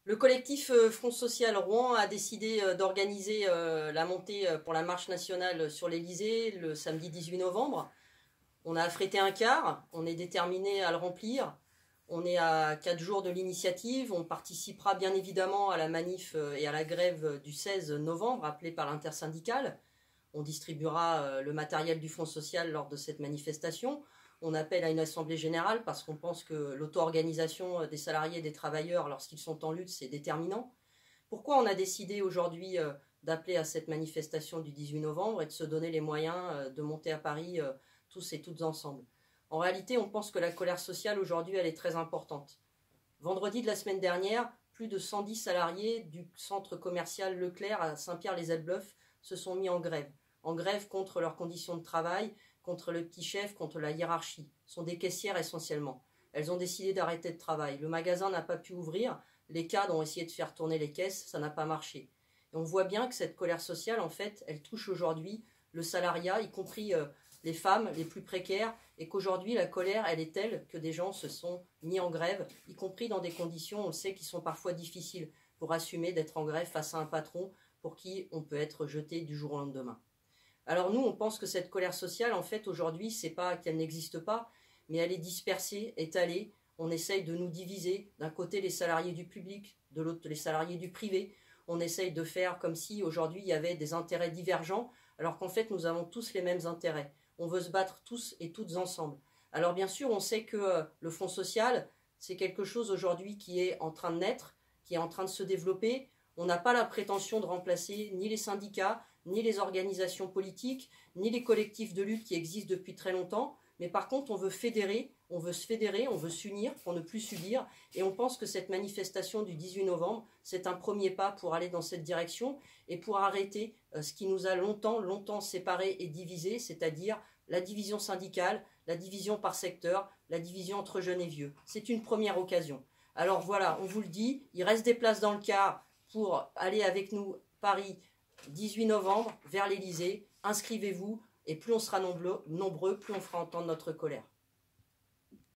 Le collectif Front Social Rouen a décidé d'organiser la montée pour la marche nationale sur l'Elysée le samedi 18 novembre. On a affrété un car, on est déterminé à le remplir. On est à 4 jours de l'initiative, on participera bien évidemment à la manif et à la grève du 16 novembre appelée par l'intersyndicale. On distribuera le matériel du Front Social lors de cette manifestation. On appelle à une assemblée générale parce qu'on pense que l'auto-organisation des salariés et des travailleurs lorsqu'ils sont en lutte, c'est déterminant. Pourquoi on a décidé aujourd'hui d'appeler à cette manifestation du 18 novembre et de se donner les moyens de monter à Paris tous et toutes ensemble? En réalité, on pense que la colère sociale aujourd'hui, elle est très importante. Vendredi de la semaine dernière, plus de 110 salariés du centre commercial Leclerc à Saint-Pierre-les-Elbeuf se sont mis en grève contre leurs conditions de travail, contre le petit chef, contre la hiérarchie. Ce sont des caissières essentiellement. Elles ont décidé d'arrêter de travail. Le magasin n'a pas pu ouvrir, les cadres ont essayé de faire tourner les caisses, ça n'a pas marché. Et on voit bien que cette colère sociale, en fait, elle touche aujourd'hui le salariat, y compris les femmes les plus précaires, et qu'aujourd'hui la colère, elle est telle que des gens se sont mis en grève, y compris dans des conditions, on le sait, qui sont parfois difficiles pour assumer d'être en grève face à un patron pour qui on peut être jeté du jour au lendemain. Alors nous, on pense que cette colère sociale, en fait, aujourd'hui, c'est pas qu'elle n'existe pas, mais elle est dispersée, étalée. On essaye de nous diviser. D'un côté, les salariés du public, de l'autre, les salariés du privé. On essaye de faire comme si aujourd'hui il y avait des intérêts divergents, alors qu'en fait, nous avons tous les mêmes intérêts. On veut se battre tous et toutes ensemble. Alors bien sûr, on sait que le Front social, c'est quelque chose aujourd'hui qui est en train de naître, qui est en train de se développer. On n'a pas la prétention de remplacer ni les syndicats, ni les organisations politiques, ni les collectifs de lutte qui existent depuis très longtemps. Mais par contre, on veut fédérer, on veut se fédérer, on veut s'unir pour ne plus subir. Et on pense que cette manifestation du 18 novembre, c'est un premier pas pour aller dans cette direction et pour arrêter ce qui nous a longtemps séparés et divisés, c'est-à-dire la division syndicale, la division par secteur, la division entre jeunes et vieux. C'est une première occasion. Alors voilà, on vous le dit, il reste des places dans le car pour aller avec nous Paris 18 novembre vers l'Elysée. Inscrivez-vous et plus on sera nombreux, plus on fera entendre notre colère.